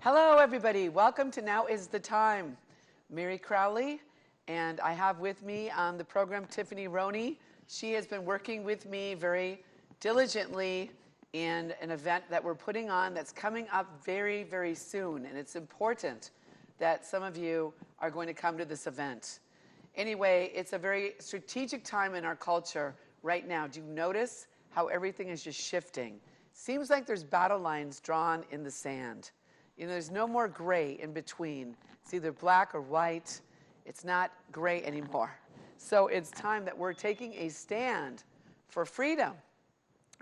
Hello, everybody. Welcome to Now is the Time. Meri Crouley, and I have with me on the program Tiffany Roney. She has been working with me very diligently in an event that we're putting on that's coming up very, very soon, and it's important that some of you are going to come to this event. Anyway, it's a very strategic time in our culture right now. Do you notice how everything is just shifting? Seems like there's battle lines drawn in the sand. You know, there's no more gray in between. It's either black or white. It's not gray anymore. So it's time that we're taking a stand for freedom.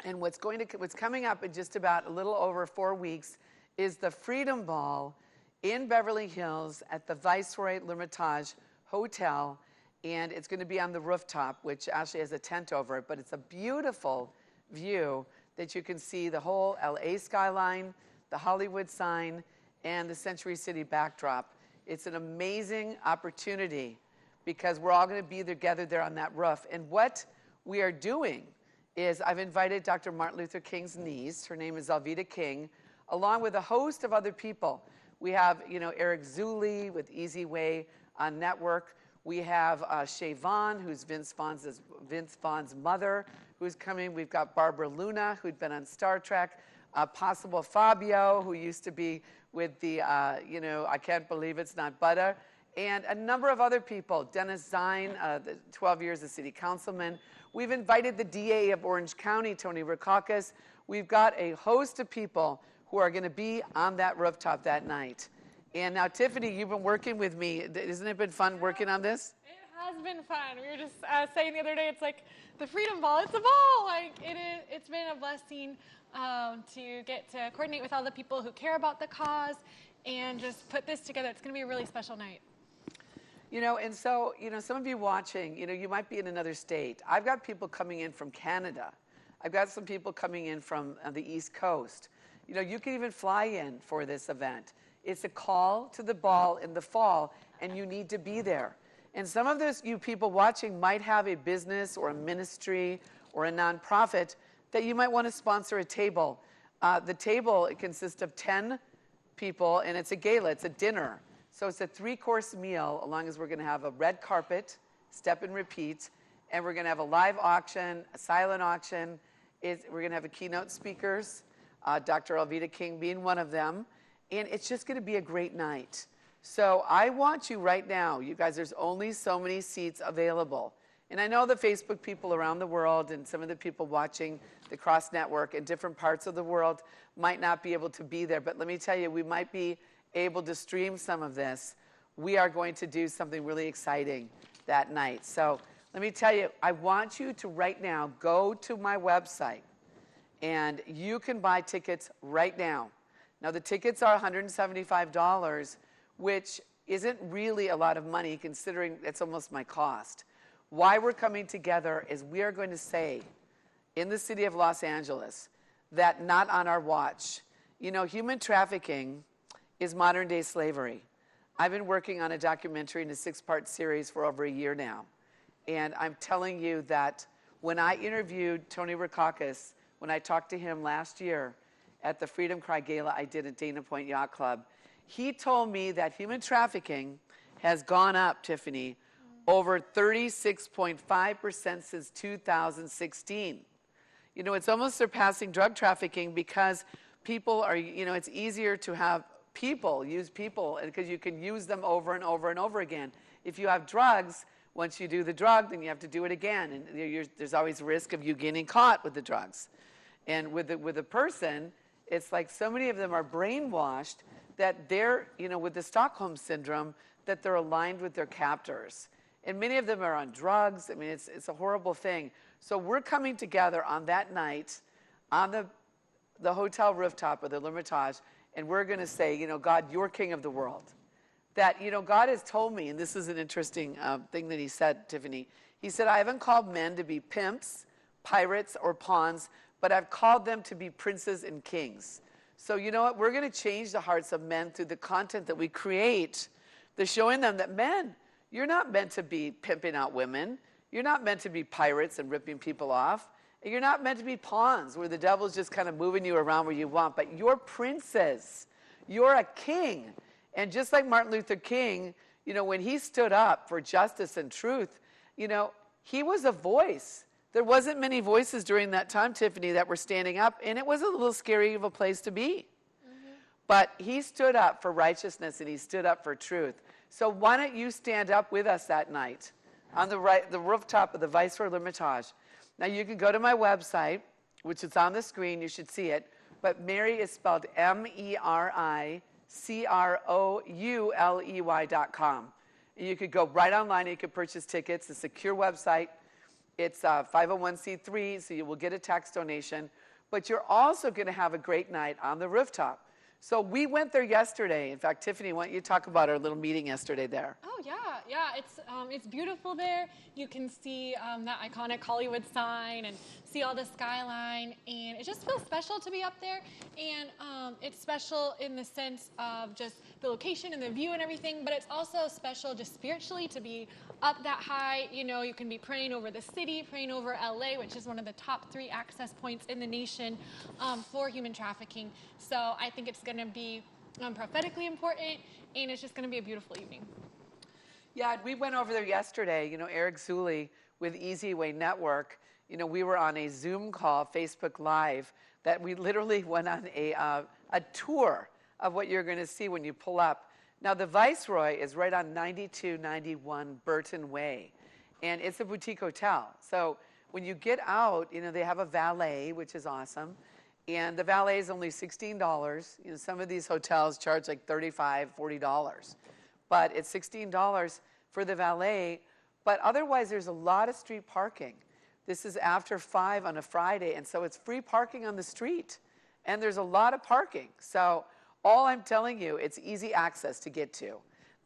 And what's coming up in just about a little over 4 weeks is the Freedom Ball in Beverly Hills at the Viceroy L'Hermitage Hotel. And it's going to be on the rooftop, which actually has a tent over it. But it's a beautiful view that you can see the whole LA skyline, the Hollywood sign, and the Century City backdrop. It's an amazing opportunity because we're all going to be together there on that roof. And what we are doing is I've invited Dr. Martin Luther King's niece, her name is Alveda King, along with a host of other people. We have, Eric Zuley with Easy Way Network. We have Shay Vaughn, who's Vince Vaughn's mother, who's coming. We've got Barbara Luna, who'd been on Star Trek. Possible Fabio, who used to be with the, I can't believe it's not butter, and a number of other people. Dennis Zine, 12 years as city councilman. We've invited the DA of Orange County, Tony Rackauckus. We've got a host of people who are going to be on that rooftop that night. And now, Tiffany, you've been working with me. Isn't it been fun working on this? It has been fun. We were just saying the other day, it's like the Freedom Ball. It's a ball. It's been a blessing to get to coordinate with all the people who care about the cause and just put this together. It's going to be a really special night. And so, some of you watching, you might be in another state. I've got people coming in from Canada. I've got some people coming in from the East Coast. You can even fly in for this event. It's a call to the ball in the fall, and you need to be there. And some of you people watching might have a business or a ministry or a nonprofit that you might want to sponsor a table. The table, it consists of 10 people, and it's a gala, it's a dinner. So it's a 3-course meal, along as we're going to have a red carpet, step and repeat, and we're going to have a live auction, a silent auction. We're going to have a keynote speakers, Dr. Alveda King being one of them, and it's just going to be a great night. So I want you right now, you guys, there's only so many seats available. And I know the Facebook people around the world and some of the people watching the Cross Network in different parts of the world might not be able to be there. But let me tell you, we might be able to stream some of this. We are going to do something really exciting that night. So let me tell you, I want you to right now go to my website, and you can buy tickets right now. Now, the tickets are $175, which isn't really a lot of money considering it's almost my cost. Why we're coming together is we are going to say in the city of Los Angeles that not on our watch. Human trafficking is modern day slavery. I've been working on a documentary in a 6-part series for over a year now. And I'm telling you that when I interviewed Tony Rackauckus, when I talked to him last year at the Freedom Cry Gala I did at Dana Point Yacht Club, he told me that human trafficking has gone up, Tiffany, over 36.5% since 2016. It's almost surpassing drug trafficking because people are, it's easier to have use people, because you can use them over and over and over again. If you have drugs, once you do the drug, then you have to do it again. And there's always risk of you getting caught with the drugs. And with a person, it's like so many of them are brainwashed that they're, with the Stockholm Syndrome, that they're aligned with their captors. And many of them are on drugs. I mean, it's a horrible thing. So we're coming together on that night on the hotel rooftop of the L'Hermitage, and we're going to say, God, you're king of the world. That, God has told me, and this is an interesting thing that he said, Tiffany. He said, I haven't called men to be pimps, pirates, or pawns, but I've called them to be princes and kings. So you know what? We're going to change the hearts of men through the content that we create. They're showing them that, men, you're not meant to be pimping out women. You're not meant to be pirates and ripping people off. You're not meant to be pawns where the devil's just kind of moving you around where you want. But you're princes. You're a king. And just like Martin Luther King, you know, when he stood up for justice and truth, you know, he was a voice. There wasn't many voices during that time, Tiffany, that were standing up, and it was a little scary of a place to be. But he stood up for righteousness, and he stood up for truth. So why don't you stand up with us that night on the rooftop of the Viceroy L'Hermitage. Now, you can go to my website, which is on the screen. You should see it. But Meri is spelled MERICROULEY.com. And you could go right online and you could purchase tickets. It's a secure website. It's 501c3, so you will get a tax donation. But you're also going to have a great night on the rooftop. So we went there yesterday. In fact, Tiffany, why don't you talk about our little meeting yesterday there? Oh yeah. It's beautiful there. You can see that iconic Hollywood sign and see all the skyline, and it just feels special to be up there. And it's special in the sense of just the location and the view and everything, but it's also special just spiritually to be up that high. You know, you can be praying over the city, praying over LA, which is one of the top 3 access points in the nation for human trafficking. So I think it's going to be prophetically important, and it's just going to be a beautiful evening. Yeah, we went over there yesterday. You know, Eric Zuley with Easy Way Network, you know, we were on a Zoom call, Facebook Live, that we literally went on a tour of what you're going to see when you pull up. Now, the Viceroy is right on 9291 Burton Way, and it's a boutique hotel. So when you get out, you know, they have a valet, which is awesome. And the valet is only $16. You know, some of these hotels charge like $35, $40. But it's $16 for the valet. But otherwise, there's a lot of street parking. This is after 5 on a Friday, and so it's free parking on the street. And there's a lot of parking. So all I'm telling you, it's easy access to get to.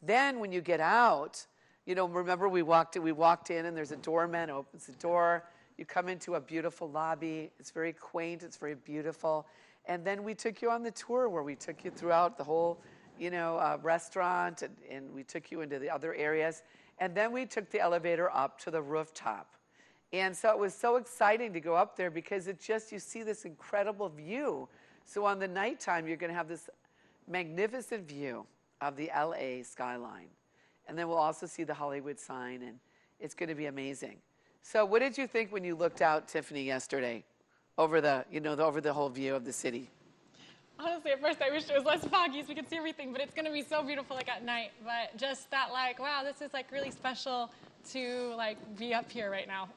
Then when you get out, you know, remember we walked in, and there's a doorman opens the door. You come into a beautiful lobby. It's very quaint. It's very beautiful. And then we took you on the tour where we took you throughout the whole, you know, restaurant, and we took you into the other areas. And then we took the elevator up to the rooftop. And so it was so exciting to go up there because it just, you see this incredible view. So on the nighttime, you're going to have this magnificent view of the LA skyline. And then we'll also see the Hollywood sign, and it's going to be amazing. So what did you think when you looked out, Tiffany, yesterday over the, you know, over the whole view of the city? Honestly, at first I wish it was less foggy so we could see everything, but it's going to be so beautiful like at night. But just that, like, wow, this is like really special to like be up here right now.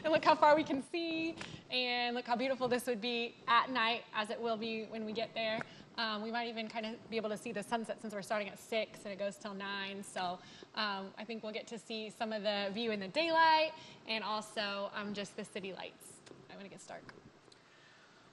And look how far we can see, and look how beautiful this would be at night, as it will be when we get there. We might even kind of be able to see the sunset since we're starting at 6 and it goes till 9. So I think we'll get to see some of the view in the daylight, and also just the city lights when it gets dark.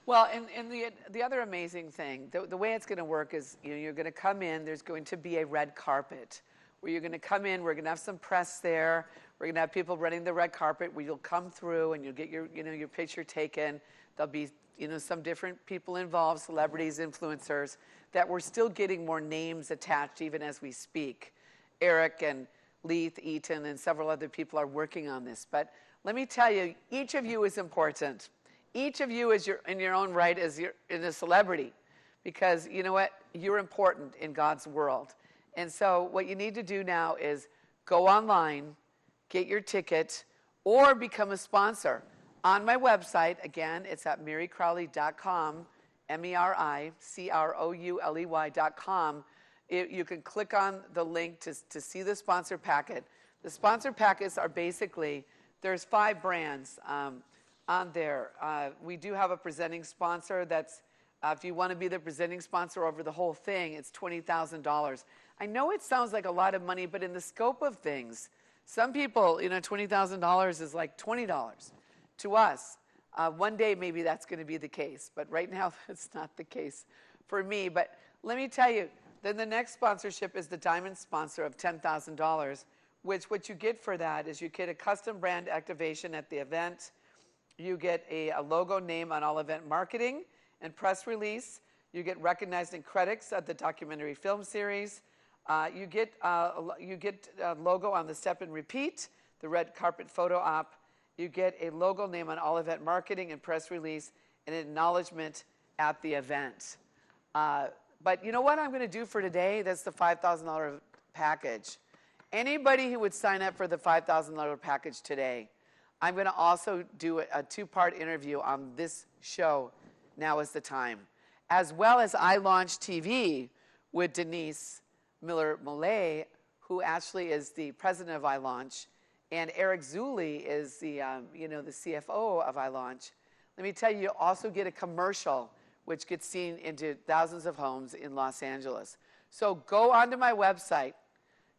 Well, and the other amazing thing, the way it's going to work is, you know, you're going to come in, there's going to be a red carpet where you're going to come in, we're going to have some press there, we're going to have people running the red carpet where you'll come through and you'll get your, you know, your picture taken. There'll be, you know, some different people involved, celebrities, influencers, that we're still getting more names attached even as we speak. Eric and Leith Eaton and several other people are working on this. But let me tell you, each of you is important. Each of you is in your own right is a celebrity, because you know what? You're important in God's world. And so what you need to do now is go online, get your ticket, or become a sponsor. On my website, again, it's at mericrouley.com, MERICROULEY.com. You can click on the link to see the sponsor packet. The sponsor packets are basically, there's 5 brands on there. We do have a presenting sponsor that's, if you want to be the presenting sponsor over the whole thing, it's $20,000. I know it sounds like a lot of money, but in the scope of things, some people, you know, $20,000 is like $20 to us. One day maybe that's going to be the case, but right now that's not the case for me. But let me tell you, then the next sponsorship is the diamond sponsor of $10,000, which what you get for that is you get a custom brand activation at the event. You get a logo name on all event marketing and press release. You get recognized in credits at the documentary film series. You get a logo on the Step and Repeat, the red carpet photo op. You get a logo name on all event marketing and press release, and an acknowledgement at the event. But you know what I'm going to do for today? That's the $5,000 package. Anybody who would sign up for the $5,000 package today, I'm going to also do a two-part interview on this show, Now is the Time, as well as I Launch TV with Denise Miller-Molay, who actually is the president of iLaunch, and Eric Zuley is the the CFO of iLaunch. Let me tell you, you also get a commercial which gets seen into thousands of homes in Los Angeles. So go onto my website,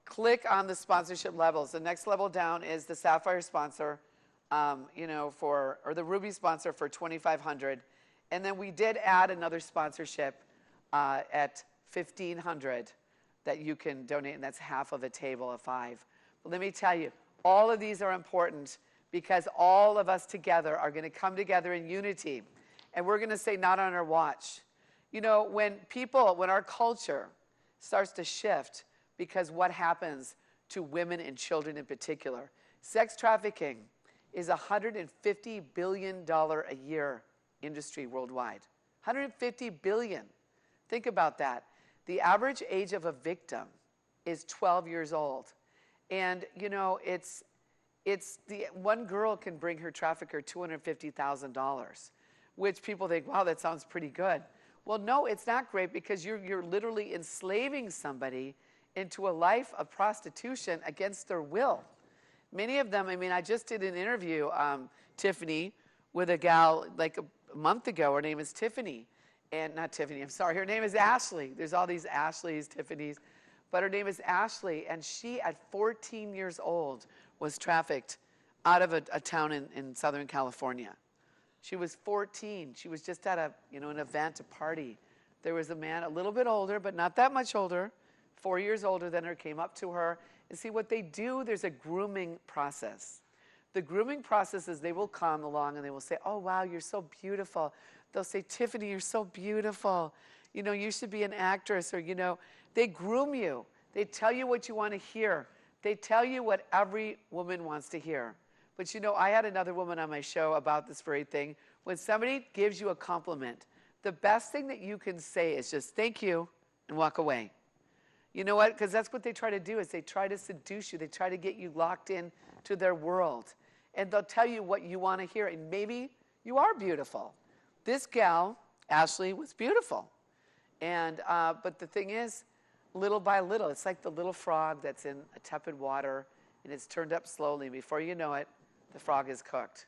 click on the sponsorship levels. The next level down is the Sapphire sponsor, or the Ruby sponsor for $2,500, and then we did add another sponsorship at $1,500 that you can donate, and that's half of a table of 5. But let me tell you, all of these are important because all of us together are going to come together in unity, and we're going to say, not on our watch. You know, when our culture starts to shift, because what happens to women and children in particular, sex trafficking is a $150 billion a year industry worldwide. $150 billion. Think about that. The average age of a victim is 12 years old. And, it's the one girl can bring her trafficker $250,000, which people think, wow, that sounds pretty good. Well, no, it's not great because you're literally enslaving somebody into a life of prostitution against their will. Many of them, I just did an interview, Tiffany, with a gal like a month ago. Her name is Tiffany. And not Tiffany, I'm sorry. Her name is Ashley. There's all these Ashleys, Tiffany's. But her name is Ashley, and she, at 14 years old, was trafficked out of a town in Southern California. She was 14. She was just at an event, a party. There was a man a little bit older, but not that much older, 4 years older than her, came up to her. And see, what they do, there's a grooming process. The grooming process is they will come along and they will say, oh, wow, you're so beautiful. They'll say, Tiffany, you're so beautiful. You should be an actress. Or, they groom you. They tell you what you want to hear. They tell you what every woman wants to hear. But, I had another woman on my show about this very thing. When somebody gives you a compliment, the best thing that you can say is just thank you and walk away. You know what? Because that's what they try to do, is they try to seduce you. They try to get you locked in to their world. And they'll tell you what you want to hear. And maybe you are beautiful. This gal, Ashley, was beautiful. And but the thing is, little by little, it's like the little frog that's in a tepid water, and it's turned up slowly. Before you know it, the frog is cooked.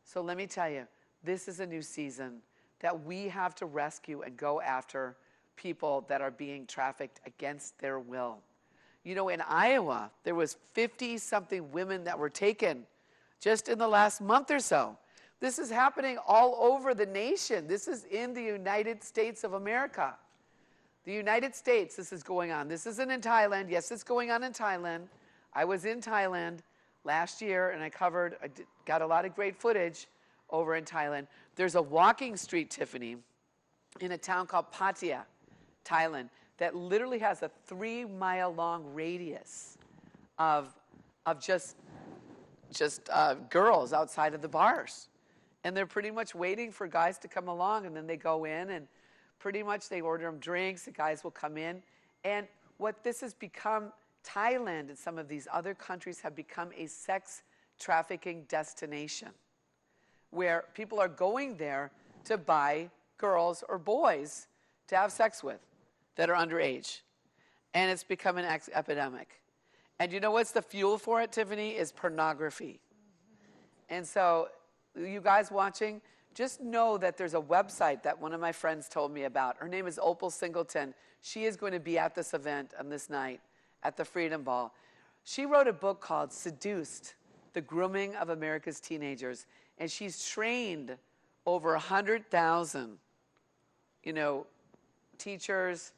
So let me tell you, this is a new season that we have to rescue and go after people that are being trafficked against their will. In Iowa, there was 50-something women that were taken just in the last month or so. This is happening all over the nation. This is in the United States of America. The United States, this is going on. This isn't in Thailand. Yes, it's going on in Thailand. I was in Thailand last year, and I got a lot of great footage over in Thailand. There's a walking street, Tiffany, in a town called Pattaya, Thailand, that literally has a 3-mile-long radius of just girls outside of the bars. And they're pretty much waiting for guys to come along, and then they go in, and pretty much they order them drinks. The guys will come in. And what this has become, Thailand and some of these other countries have become a sex trafficking destination where people are going there to buy girls or boys to have sex with that are underage. And it's become an epidemic. And you know what's the fuel for it, Tiffany? Is pornography. And so you guys watching, just know that there's a website that one of my friends told me about. Her name is Opal Singleton. She is going to be at this event on this night at the Freedom Ball. She wrote a book called Seduced, The Grooming of America's Teenagers. And she's trained over 100,000, teachers,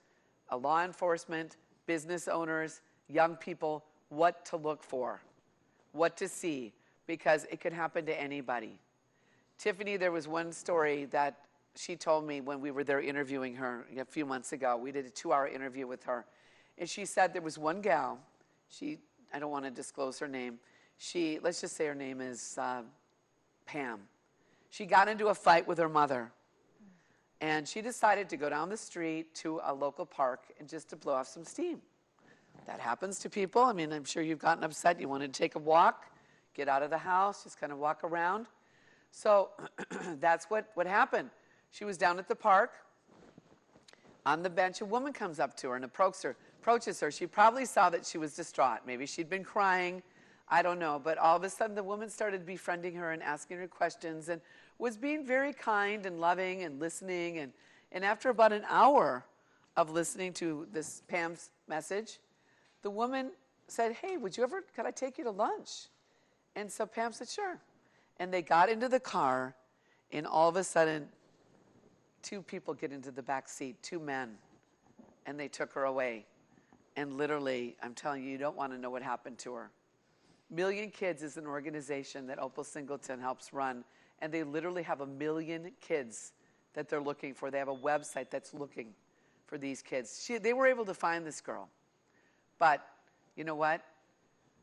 law enforcement, business owners, young people, what to look for, what to see, because it could happen to anybody. Tiffany, there was one story that she told me when we were there interviewing her a few months ago. We did a 2-hour interview with her. And she said there was one gal, I don't want to disclose her name. Let's just say her name is Pam. She got into a fight with her mother. And she decided to go down the street to a local park and just to blow off some steam. That happens to people. I mean, I'm sure you've gotten upset. You wanted to take a walk, get out of the house, just kind of walk around. So that's what happened. She was down at the park. On the bench, a woman comes up to her and approaches her. She probably saw that she was distraught. Maybe she'd been crying. I don't know. But all of a sudden, the woman started befriending her and asking her questions and was being very kind and loving and listening. And after about an hour of listening to this Pam's message, the woman said, hey, could I take you to lunch? And so Pam said, sure. And they got into the car, and all of a sudden, two people get into the back seat, two men, and they took her away. And literally, I'm telling you, you don't want to know what happened to her. Million Kids is an organization that Opal Singleton helps run, and they literally have 1 million kids that they're looking for. They have a website that's looking for these kids. They were able to find this girl. But you know what?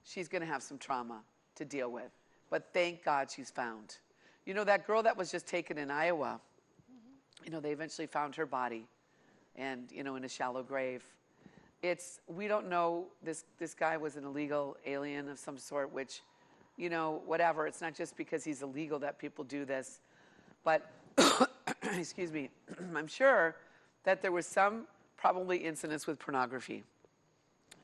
She's going to have some trauma to deal with. But thank God she's found. You know, that girl that was just taken in Iowa, you know, they eventually found her body and, you know, in a shallow grave. We don't know, this guy was an illegal alien of some sort, which, you know, whatever. It's not just because he's illegal that people do this. But, excuse me, I'm sure that there was some probably incidents with pornography.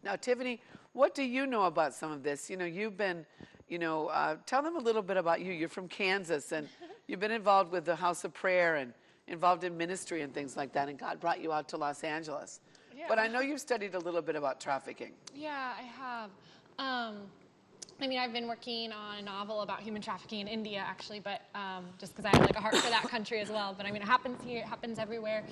Now, Tiffany, what do you know about some of this? You know, you've been, you know, tell them a little bit about you. You're from Kansas, and you've been involved with the House of Prayer and involved in ministry and things like that, and God brought you out to Los Angeles. Yeah. But I know you've studied a little bit about trafficking. Yeah, I have. I mean, I've been working on a novel about human trafficking in India, actually, but just because I have like a heart for that country as well. But I mean, it happens here, it happens everywhere.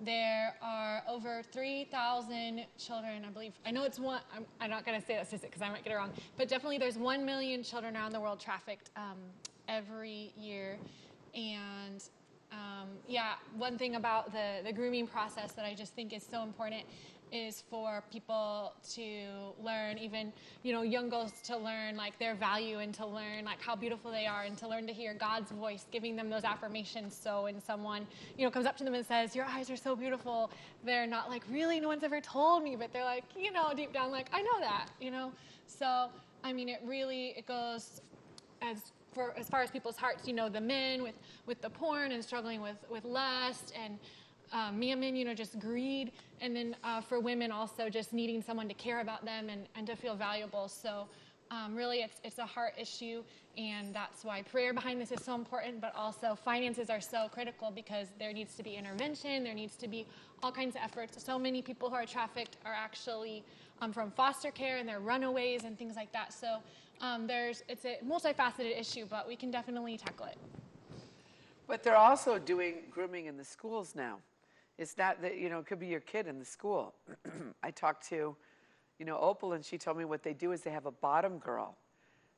There are over 3,000 children, I believe. I know it's one, I'm not going to say that statistic because I might get it wrong, but definitely there's 1 million children around the world trafficked every year. And yeah, one thing about the grooming process that I just think is so important is for people to learn, even, you know, young girls to learn like their value and to learn like how beautiful they are and to learn to hear God's voice giving them those affirmations. So when someone, you know, comes up to them and says, your eyes are so beautiful, they're not like, really, no one's ever told me, but they're like, you know, deep down, like, I know that, you know? So, I mean, it goes as far as people's hearts, you know, the men with the porn and struggling with lust, and mammon, you know, just greed, and then for women also just needing someone to care about them and to feel valuable. So really it's a heart issue, and that's why prayer behind this is so important, but also finances are so critical because there needs to be intervention, there needs to be all kinds of efforts. So many people who are trafficked are actually from foster care, and they're runaways and things like that. So it's a multifaceted issue, but we can definitely tackle it. But they're also doing grooming in the schools now. It's not that, you know, it could be your kid in the school. I talked to, you know, Opal, and she told me what they do is they have a bottom girl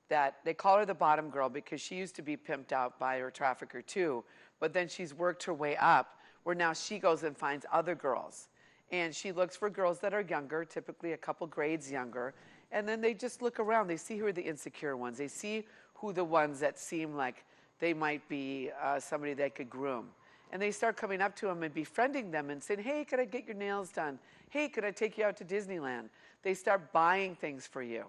that they call her the bottom girl because she used to be pimped out by her trafficker too, but then she's worked her way up where now she goes and finds other girls. And she looks for girls that are younger, typically a couple grades younger, and then they just look around. They see who are the insecure ones. They see who the ones that seem like they might be somebody they could groom. And they start coming up to them and befriending them and saying, hey, could I get your nails done? Hey, could I take you out to Disneyland? They start buying things for you.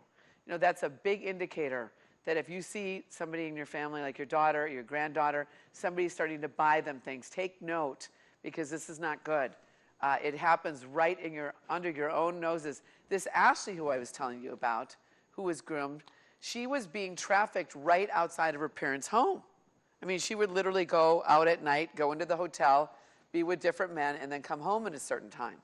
You know, that's a big indicator that if you see somebody in your family, like your daughter, your granddaughter, somebody starting to buy them things, take note, because this is not good. It happens right under your own noses. This Ashley, who I was telling you about, who was groomed, she was being trafficked right outside of her parents' home. I mean, she would literally go out at night, go into the hotel, be with different men, and then come home at a certain time.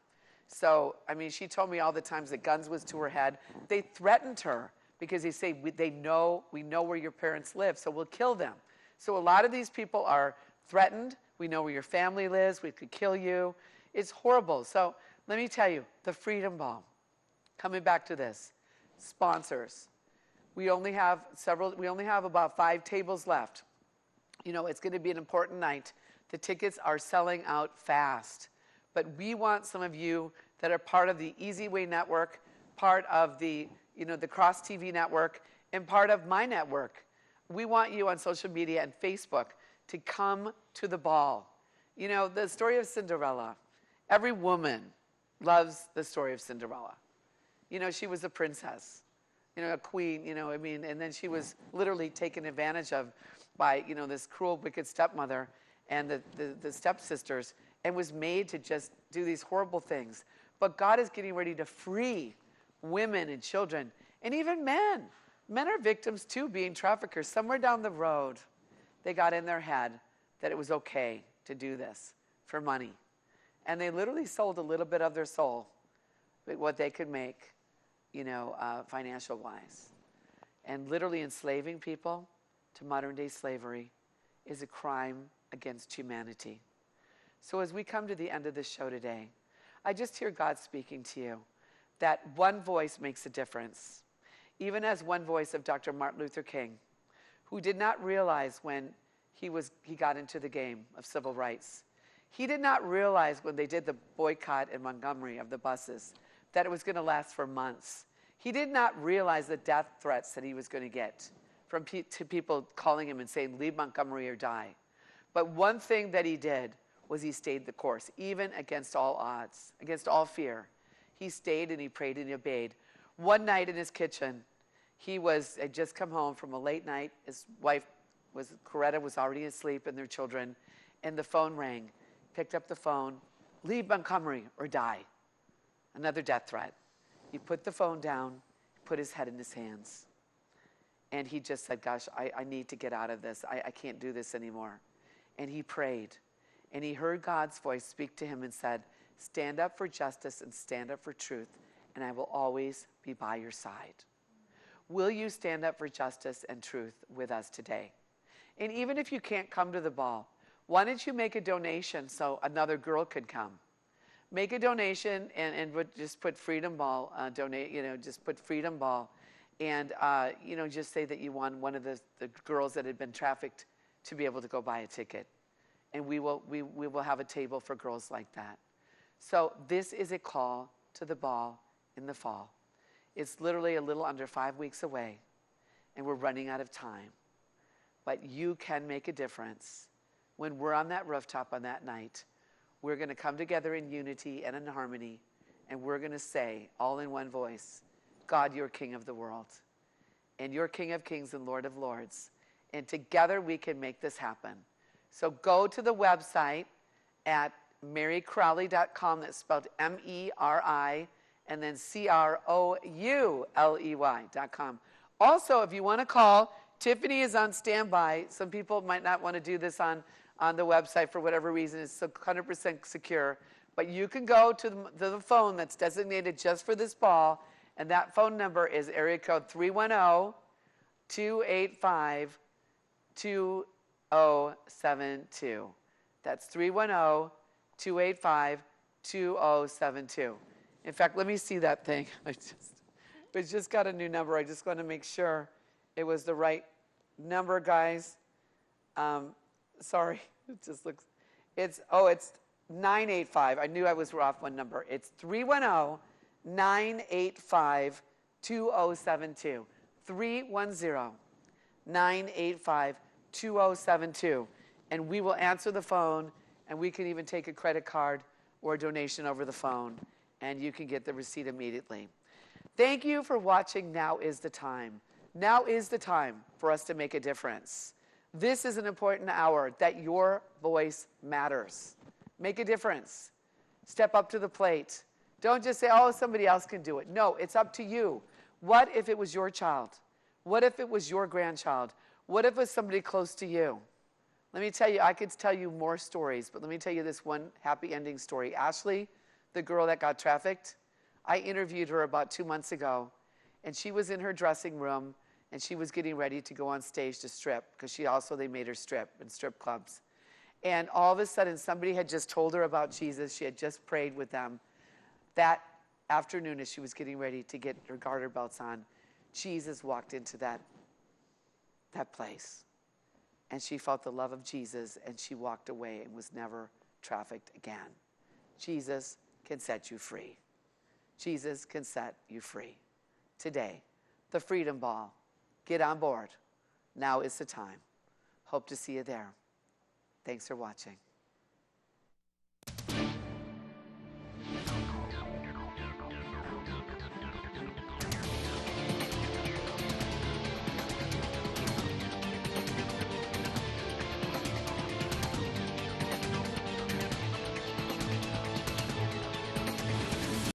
So, I mean, she told me all the times that guns was to her head. They threatened her because they say, we know where your parents live, so we'll kill them. So a lot of these people are threatened. We know where your family lives. We could kill you. It's horrible. So let me tell you, the Freedom Ball, coming back to this, sponsors. We only have about 5 tables left. You know, it's going to be an important night. The tickets are selling out fast. But we want some of you that are part of the Easy Way Network, part of the, you know, the Cross TV Network, and part of my network. We want you on social media and Facebook to come to the ball. You know, the story of Cinderella. Every woman loves the story of Cinderella. You know, she was a princess, you know, a queen, you know, I mean, and then she was literally taken advantage of by, you know, this cruel, wicked stepmother and the stepsisters, and was made to just do these horrible things. But God is getting ready to free women and children, and even men. Men are victims too, being traffickers. Somewhere down the road, they got in their head that it was okay to do this for money. And they literally sold a little bit of their soul, what they could make, you know, financial-wise. And literally enslaving people to modern-day slavery is a crime against humanity. So as we come to the end of this show today, I just hear God speaking to you that one voice makes a difference. Even as one voice of Dr. Martin Luther King, who did not realize when he got into the game of civil rights. He did not realize when they did the boycott in Montgomery of the buses that it was going to last for months. He did not realize the death threats that he was going to get from people calling him and saying, leave Montgomery or die. But one thing that he did was he stayed the course, even against all odds, against all fear. He stayed and he prayed and he obeyed. One night in his kitchen, had just come home from a late night. His wife, Coretta, was already asleep and their children, and the phone rang. Picked up the phone, leave Montgomery or die. Another death threat. He put the phone down, put his head in his hands, and he just said, gosh, I need to get out of this. I can't do this anymore. And he prayed, and he heard God's voice speak to him and said, stand up for justice and stand up for truth, and I will always be by your side. Will you stand up for justice and truth with us today? And even if you can't come to the ball, why don't you make a donation so another girl could come? Make a donation and just put Freedom Ball, just put Freedom Ball, and, just say that you want one of the girls that had been trafficked to be able to go buy a ticket. And we will have a table for girls like that. So this is a call to the ball in the fall. It's literally a little under 5 weeks away, and we're running out of time. But you can make a difference. When we're on that rooftop on that night, we're going to come together in unity and in harmony, and we're going to say, all in one voice, God, you're King of the world, and you're King of kings and Lord of lords, and together we can make this happen. So go to the website at mericrouley.com. That's spelled M-E-R-I, and then CROULEY.com. Also, if you want to call, Tiffany is on standby. Some people might not want to do this on the website for whatever reason. It's 100% secure. But you can go to the phone that's designated just for this ball, and that phone number is area code 310-285-2072. That's 310-285-2072. In fact, let me see that thing. It's just got a new number. I just want to make sure it was the right number, guys. Sorry, it just looks, it's 985. I knew I was off one number. It's 310-985-2072. 310-985-2072. And we will answer the phone, and we can even take a credit card or a donation over the phone, and you can get the receipt immediately. Thank you for watching Now is the Time. Now is the time for us to make a difference. This is an important hour that your voice matters. Make a difference. Step up to the plate. Don't just say, oh, somebody else can do it. No, it's up to you. What if it was your child? What if it was your grandchild? What if it was somebody close to you? Let me tell you, I could tell you more stories, but let me tell you this one happy ending story. Ashley, the girl that got trafficked, I interviewed her about 2 months ago, and she was in her dressing room, and she was getting ready to go on stage to strip, because they made her strip in strip clubs. And all of a sudden, somebody had just told her about Jesus. She had just prayed with them. That afternoon, as she was getting ready to get her garter belts on, Jesus walked into that place. And she felt the love of Jesus, and she walked away and was never trafficked again. Jesus can set you free. Jesus can set you free. Today, the Freedom Ball. Get on board. Now is the time. Hope to see you there. Thanks for watching.